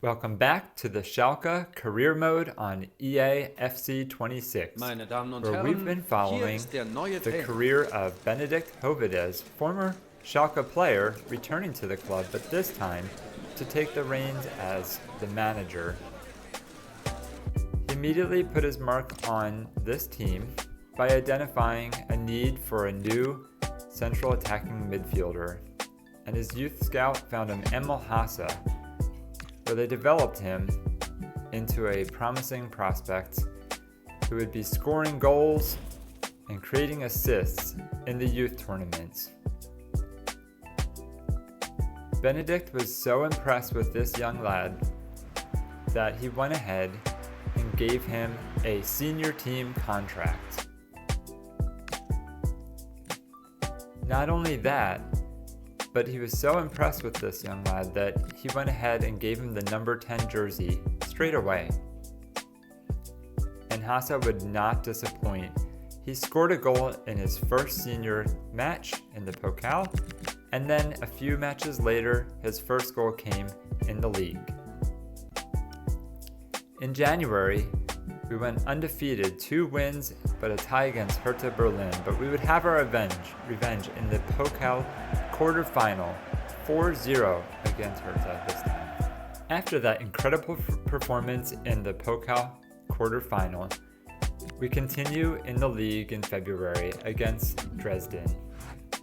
Welcome back to the Schalke career mode on EA FC 26, where we've been following the career of Benedikt Hovedes, former Schalke player returning to the club, but this time to take the reins as the manager. He immediately put his mark on this team by identifying a need for a new central attacking midfielder, and his youth scout found him Emil Hase, where they developed him into a promising prospect who would be scoring goals and creating assists in the youth tournaments. Benedikt was so impressed with this young lad that he went ahead and gave him a senior team contract. Not only that, but he was so impressed with this young lad that he went ahead and gave him the number 10 jersey straight away. And Hase would not disappoint. He scored a goal in his first senior match in the Pokal, and then a few matches later, his first goal came in the league. In January, we went undefeated, 2 wins but a tie against Hertha Berlin, but we would have our revenge in the Pokal quarterfinal, 4-0 against Hertha this time. After that incredible performance in the Pokal quarterfinal, we continue in the league in February against Dresden.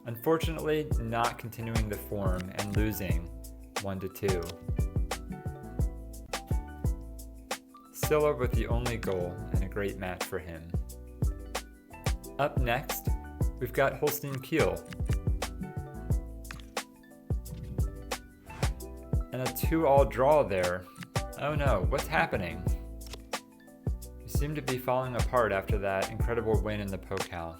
Unfortunately, not continuing the form and losing 1-2. Silla with the only goal and a great match for him. Up next, we've got Holstein Kiel. And a 2-2 draw there. Oh no, what's happening? We seem to be falling apart after that incredible win in the Pokal.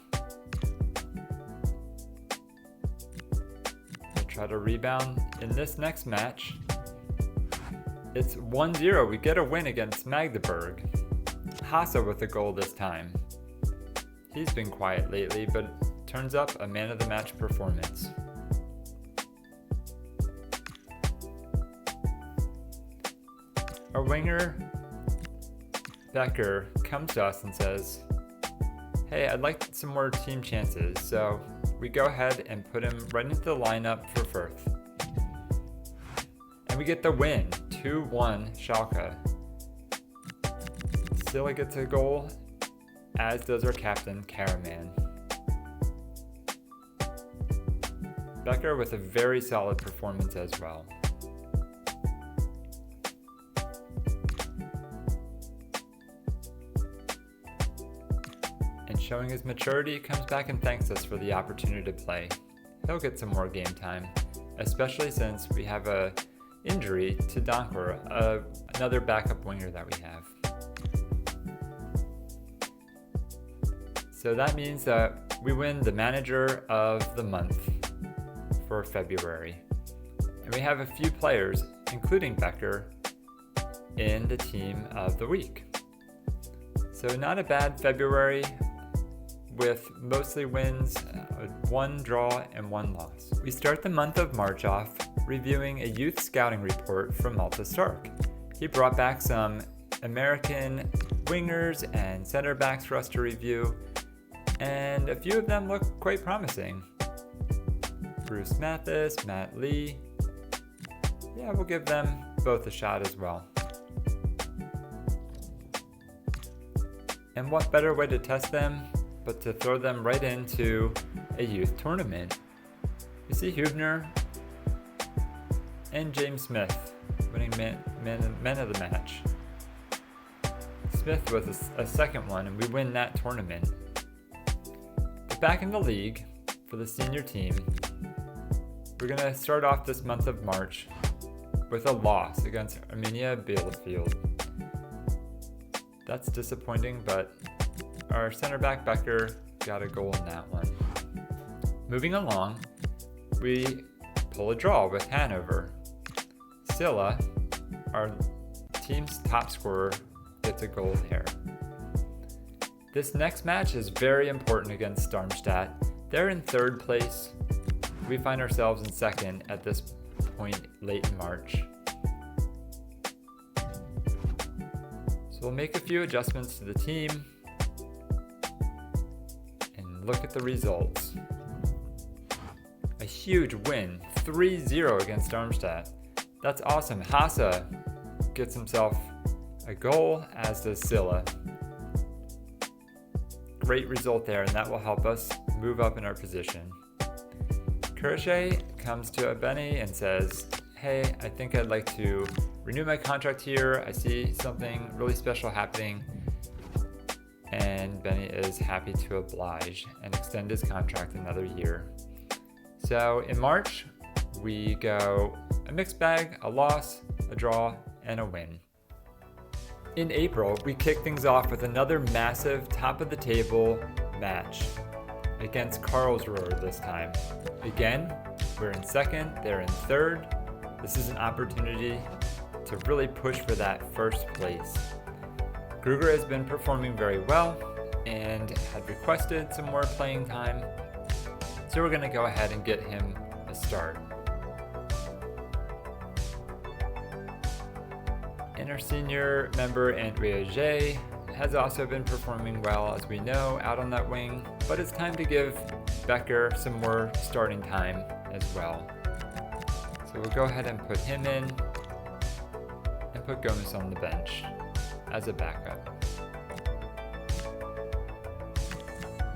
They try to rebound in this next match. It's 1-0. We get a win against Magdeburg. Hase with a goal this time. He's been quiet lately, but turns up a man of the match performance. Our winger, Becker, comes to us and says, "Hey, I'd like some more team chances." So we go ahead and put him right into the lineup for Firth. And we get the win, 2-1 Schalke. Silla gets a goal, as does our captain, Karaman. Becker with a very solid performance as well. And showing his maturity, comes back and thanks us for the opportunity to play. He'll get some more game time, especially since we have a injury to Donker, another backup winger that we have. So that means that we win the manager of the month for February. And we have a few players, including Becker, in the team of the week. So not a bad February with mostly wins, 1 draw and 1 loss. We start the month of March off reviewing a youth scouting report from Malte Stark. He brought back some American wingers and center backs for us to review, and a few of them look quite promising. Bruce Mathis, Matt Lee. Yeah, we'll give them both a shot as well. And what better way to test them but to throw them right into a youth tournament? You see Hubner and James Smith winning men of the match. Smith with a second one, and we win that tournament. But back in the league for the senior team, we're going to start off this month of March with a loss against Arminia Bielefeld. That's disappointing, but our center back Becker got a goal in that one. Moving along, we pull a draw with Hanover. Silla, our team's top scorer, gets a goal there. This next match is very important against Darmstadt. They're in 3rd place. We find ourselves in 2nd at this point late in March. we'll make a few adjustments to the team and look at the results. A huge win, 3-0 against Darmstadt. That's awesome. Hasse gets himself a goal, as does Silla. Great result there, and that will help us move up in our position. Kirche comes to Benny and says, hey, I think I'd like to renew my contract here. I see something really special happening. And Benny is happy to oblige and extend his contract another year. So in March, we go a mixed bag, a loss, a draw, and a win. In April, we kick things off with another massive top-of-the-table match against Karlsruhe this time. Again, we're in second, they're in third. This is an opportunity to really push for that first place. Gruger has been performing very well and had requested some more playing time, so we're going to go ahead and get him a start. And our senior member, Andrea Jay, has also been performing well, as we know, out on that wing, but it's time to give Becker some more starting time as well. So we'll go ahead and put him in and put Gomez on the bench as a backup.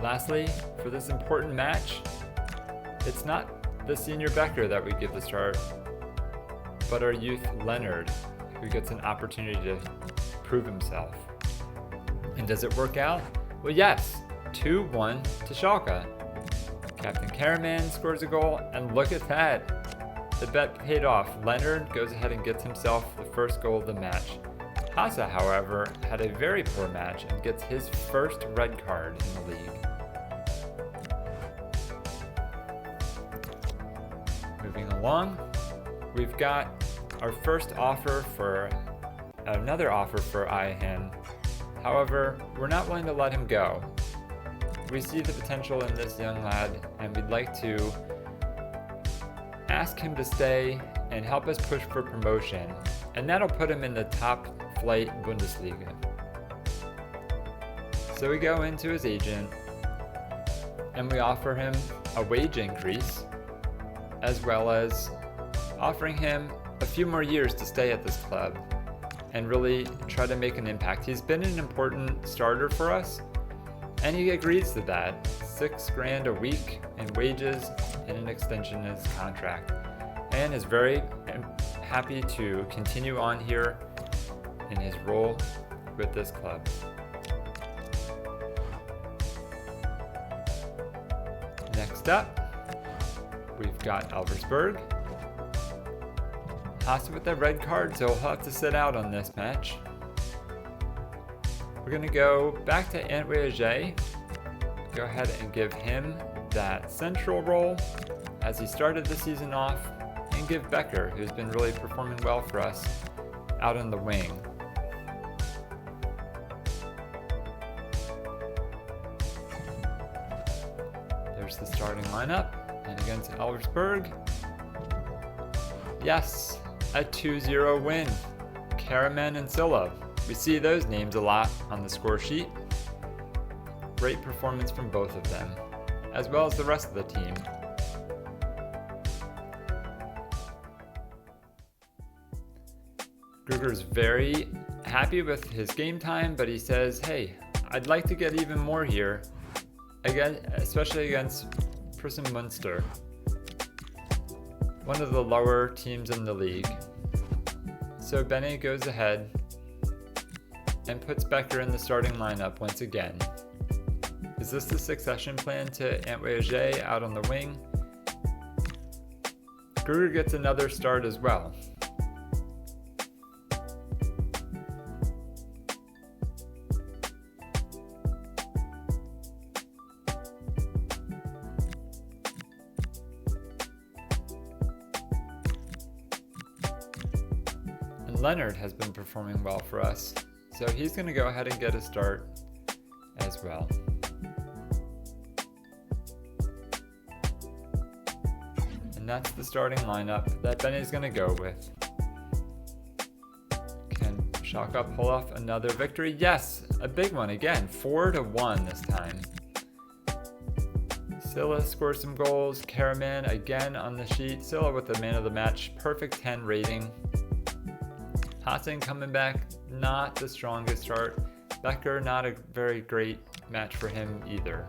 Lastly, for this important match, it's not the senior Becker that we give the start, but our youth Leonard, who gets an opportunity to prove himself. And does it work out? Well, yes, 2-1 to Schalke. Captain Karaman scores a goal, and look at that. The bet paid off. Leonard goes ahead and gets himself the first goal of the match. Hasse, however, had a very poor match and gets his first red card in the league. Moving along, we've got our first offer for another offer for Ayahan. However, we're not willing to let him go. We see the potential in this young lad, and we'd like to ask him to stay and help us push for promotion, and that'll put him in the top flight Bundesliga. So we go into his agent and we offer him a wage increase, as well as offering him a few more years to stay at this club and really try to make an impact. He's been an important starter for us, and he agrees to that. $6,000 a week in wages and an extension in his contract, and is very happy to continue on here in his role with this club. Next up, we've got Elversberg. Hasse with that red card, so he'll have to sit out on this match. We're going to go back to Andrea Jay. Go ahead and give him that central role as he started the season off, and give Becker, who's been really performing well for us, out on the wing. There's the starting lineup, and against Elversberg, yes, a 2-0 win. Karaman and Silla. We see those names a lot on the score sheet. Great performance from both of them, as well as the rest of the team. Gruger's very happy with his game time, but he says, hey, I'd like to get even more here, again, especially against Preußen Münster, one of the lower teams in the league. So Benny goes ahead and puts Becker in the starting lineup once again. Is this the succession plan to Andrea Jay out on the wing? Gruger gets another start as well. And Leonard has been performing well for us, so he's going to go ahead and get a start as well. And that's the starting lineup that Benny's going to go with. Can Schalke Schalke pull off another victory? Yes, a big one again, 4-1 this time. Silla scores some goals. Karaman again on the sheet. Silla with the man of the match, perfect 10 rating. Hassan coming back, not the strongest start. Becker, not a very great match for him either.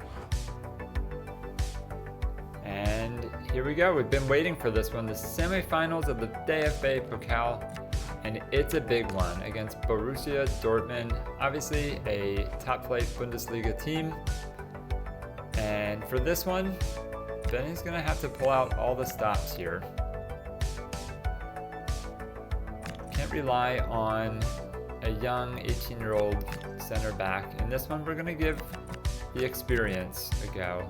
And here we go. We've been waiting for this one. The semifinals of the DFB Pokal. And it's a big one against Borussia Dortmund. Obviously a top-flight Bundesliga team. And for this one, Benny's going to have to pull out all the stops here. Can't rely on a young 18-year-old center back. In this one, we're going to give the experience a go.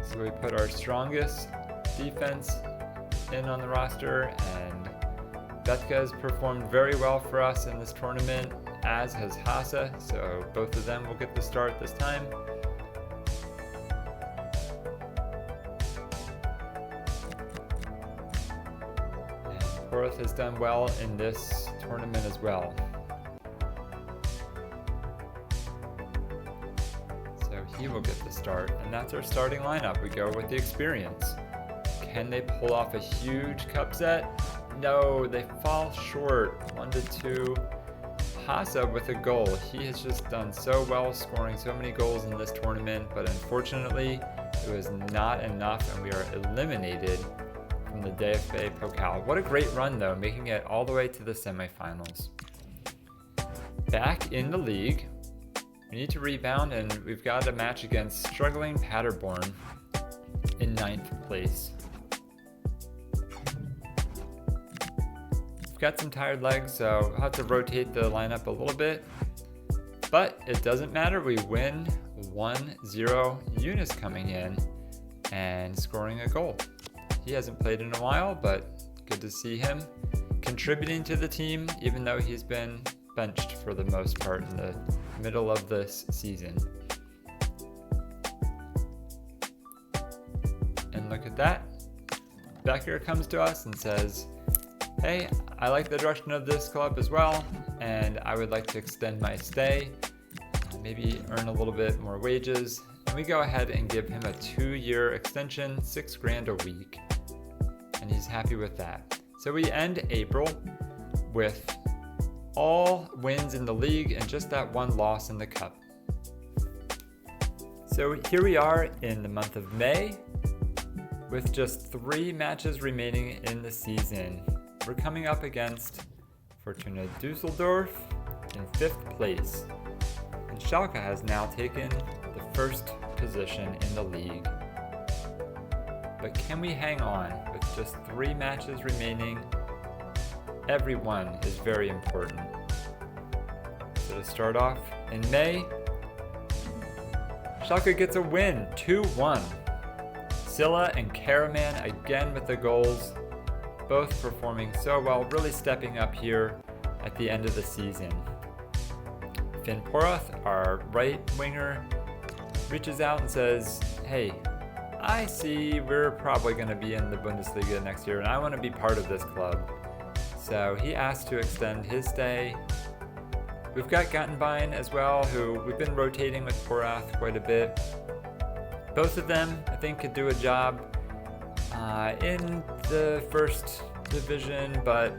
So we put our strongest defense in on the roster, and Betka has performed very well for us in this tournament, as has Hassa, so both of them will get the start this time. And Porth has done well in this tournament as well. So he will get the start, and that's our starting lineup. We go with the experience. Can they pull off a huge cup set? No, they fall short, 1-2. Hassa with a goal. He has just done so well, scoring so many goals in this tournament, but unfortunately, it was not enough, and we are eliminated from the DFB Pokal. What a great run, though, making it all the way to the semifinals. Back in the league, we need to rebound, and we've got a match against struggling Paderborn in 9th place. Got some tired legs, so I'll have to rotate the lineup a little bit, but it doesn't matter. We win 1-0. Yunus coming in and scoring a goal. He hasn't played in a while, but good to see him contributing to the team, even though he's been benched for the most part in the middle of this season. And look at that. Becker comes to us and says, hey, I like the direction of this club as well, and I would like to extend my stay, maybe earn a little bit more wages. And we go ahead and give him a 2-year extension, $6,000 a week, and he's happy with that. So we end April with all wins in the league and just that one loss in the cup. So here we are in the month of May with just 3 matches remaining in the season. We're coming up against Fortuna Düsseldorf in 5th place, and Schalke has now taken the 1st position in the league. But can we hang on with just 3 matches remaining? Every one is very important. So to start off in May, Schalke gets a win, 2-1. Silla and Karaman again with the goals. Both performing so well, really stepping up here at the end of the season. Finn Porath, our right winger, reaches out and says, hey, I see we're probably going to be in the Bundesliga next year, and I want to be part of this club. So he asked to extend his stay. We've got Gantenbein as well, who we've been rotating with Porath quite a bit. Both of them, I think, could do a job in the 1st division, but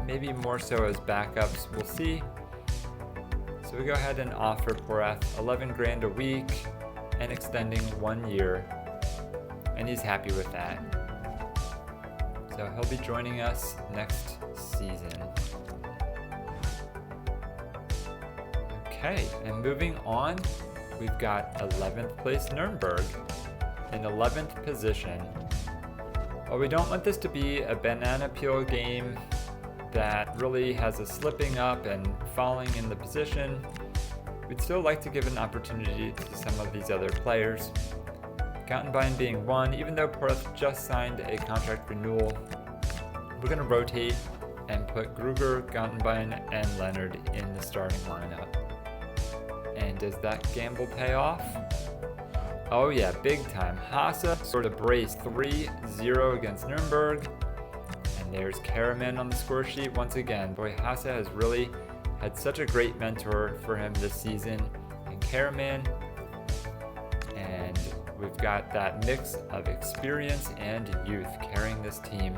maybe more so as backups. We'll see. So we go ahead and offer Porath $11,000 a week and extending 1 year, and he's happy with that. So he'll be joining us next season. Okay, and moving on, we've got 11th place Nuremberg in 11th position. Well, we don't want this to be a banana peel game that really has us slipping up and falling in the position. We'd still like to give an opportunity to some of these other players. Gantenbein being one, even though Porth just signed a contract renewal, we're going to rotate and put Gruger, Gantenbein, and Leonard in the starting lineup. And does that gamble pay off? Oh yeah, big time. Hassa scored a brace 3-0 against Nuremberg, and there's Karaman on the score sheet once again. Boy, Hasse has really had such a great mentor for him this season in Karaman. And we've got that mix of experience and youth carrying this team.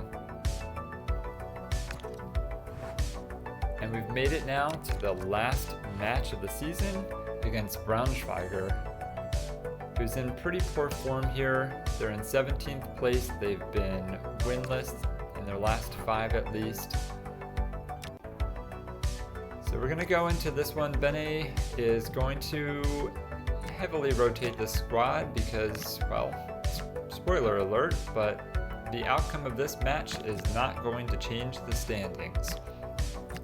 And we've made it now to the last match of the season against Braunschweiger, who's in pretty poor form here. They're in 17th place. They've been winless in their last 5 at least. So we're going to go into this one. Bene is going to heavily rotate the squad because, well, spoiler alert, but the outcome of this match is not going to change the standings.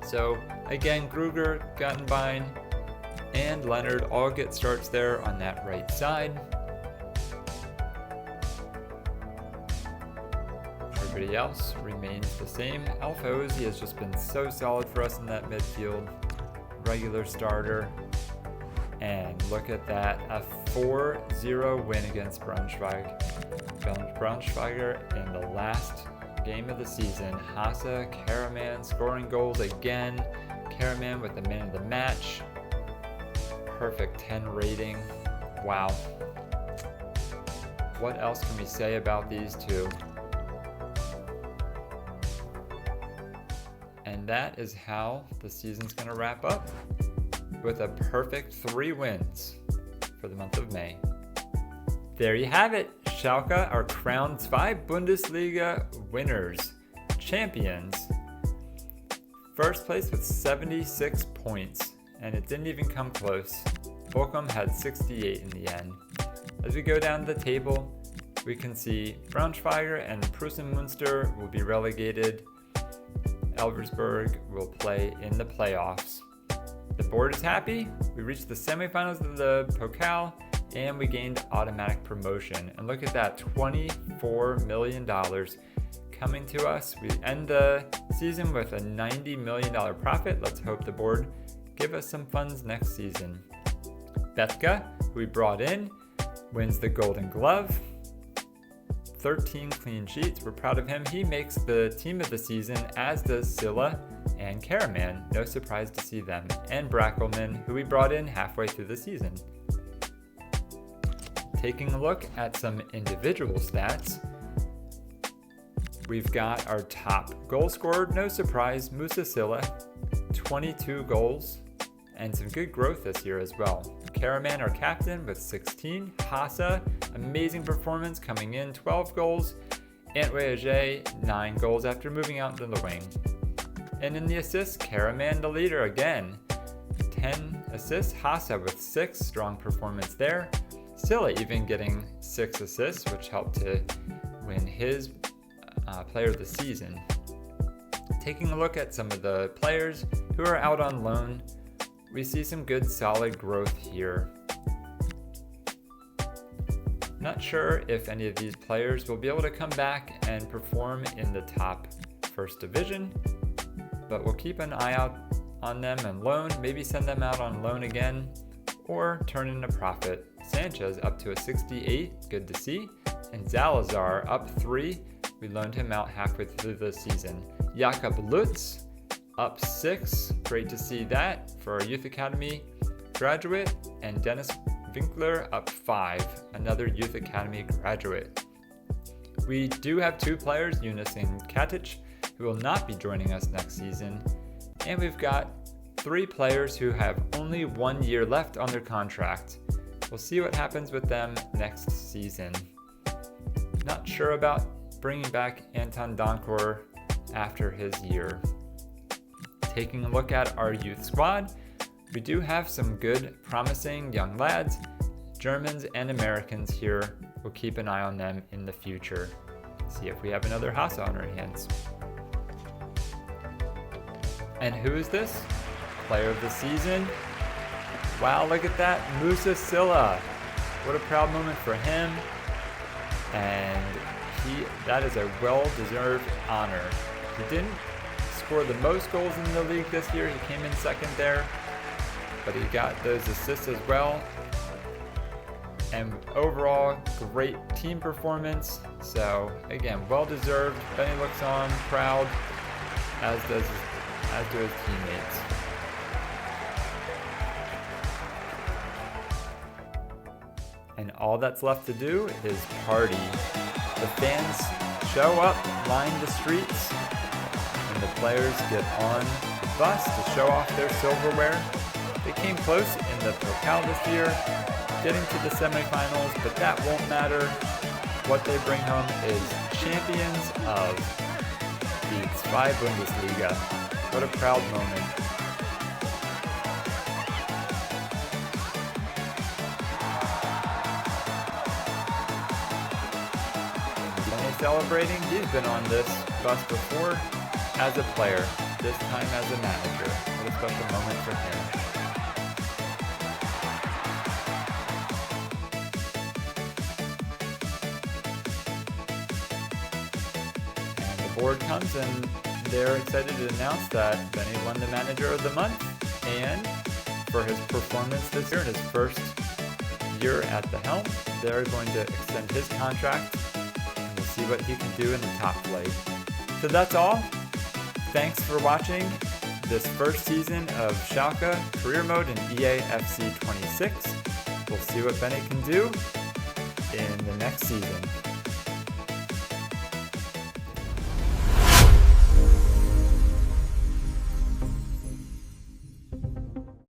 So again, Gruger, Guttenbein, and Leonard all get starts there on that right side. Everybody else remains the same. Alfozi has just been so solid for us in that midfield. Regular starter. And look at that, a 4-0 win against Braunschweiger in the last game of the season. Hasse, Karaman scoring goals again. Karaman with the man of the match. Perfect 10 rating. Wow. What else can we say about these two? And that is how the season's going to wrap up, with a perfect 3 wins for the month of May. There you have it. Schalke are crowned 5 Bundesliga winners, champions. First place with 76 points, and it didn't even come close. Bochum had 68 in the end. As we go down the table, we can see Braunschweiger and Preußen Münster will be relegated. Elversberg will play in the playoffs. The board is happy. We reached the semifinals of the Pokal and we gained automatic promotion. And look at that, $24 million coming to us. We end the season with a $90 million profit. Let's hope the board give us some funds next season. Bethke, who we brought in, wins the Golden Glove. 13 clean sheets. We're proud of him. He makes the team of the season, as does Silla and Karaman. No surprise to see them. And Brackelman, who we brought in halfway through the season. Taking a look at some individual stats, we've got our top goal scorer, no surprise, Musa Silla, 22 goals, and some good growth this year as well. Karaman, our captain, with 16. Hasse, amazing performance coming in, 12 goals. Antwi Ajay, 9 goals after moving out into the wing. And in the assists, Karaman the leader again. 10 assists, Hasse with 6, strong performance there. Silla even getting 6 assists, which helped to win his player of the season. Taking a look at some of the players who are out on loan, we see some good solid growth here. Not sure if any of these players will be able to come back and perform in the top first division, but we'll keep an eye out on them and loan, maybe send them out on loan again, or turn in a profit. Sanchez up to a 68, good to see. And Zalazar up 3, we loaned him out halfway through the season. Jakob Lutz up 6, great to see that for our Youth Academy graduate. And Dennis Winkler up 5, another Youth Academy graduate. We do have 2 players, Yunus and Katic, who will not be joining us next season. And we've got 3 players who have only 1 year left on their contract. We'll see what happens with them next season. Not sure about bringing back Anton Donkor after his year. Taking a look at our youth squad, we do have some good, promising young lads, Germans and Americans here. We'll keep an eye on them in the future. See if we have another Hasse on our hands. And who is this? Player of the season. Wow, look at that, Musa Silla. What a proud moment for him. And that is a well-deserved honor. He didn't score the most goals in the league this year. He came in second there, but he got those assists as well. and overall great team performance. So again, well deserved. Benny looks on proud, as do his teammates. And all that's left to do is party. The fans show up, line the streets, and the players get on the bus to show off their silverware. They came close in the Pokal this year, getting to the semifinals, but that won't matter. What they bring home is champions of the S1E5 Bundesliga. What a proud moment. Celebrating, he's been on this bus before as a player, this time as a manager. What a special moment for him. And the board comes and they're excited to announce that Benny won the Manager of the Month, and for his performance this year in his first year at the helm, they're going to extend his contract. See what he can do in the top flight. So that's all. Thanks for watching this first season of Schalke Career Mode in EA FC 26. We'll see what Benny can do in the next season.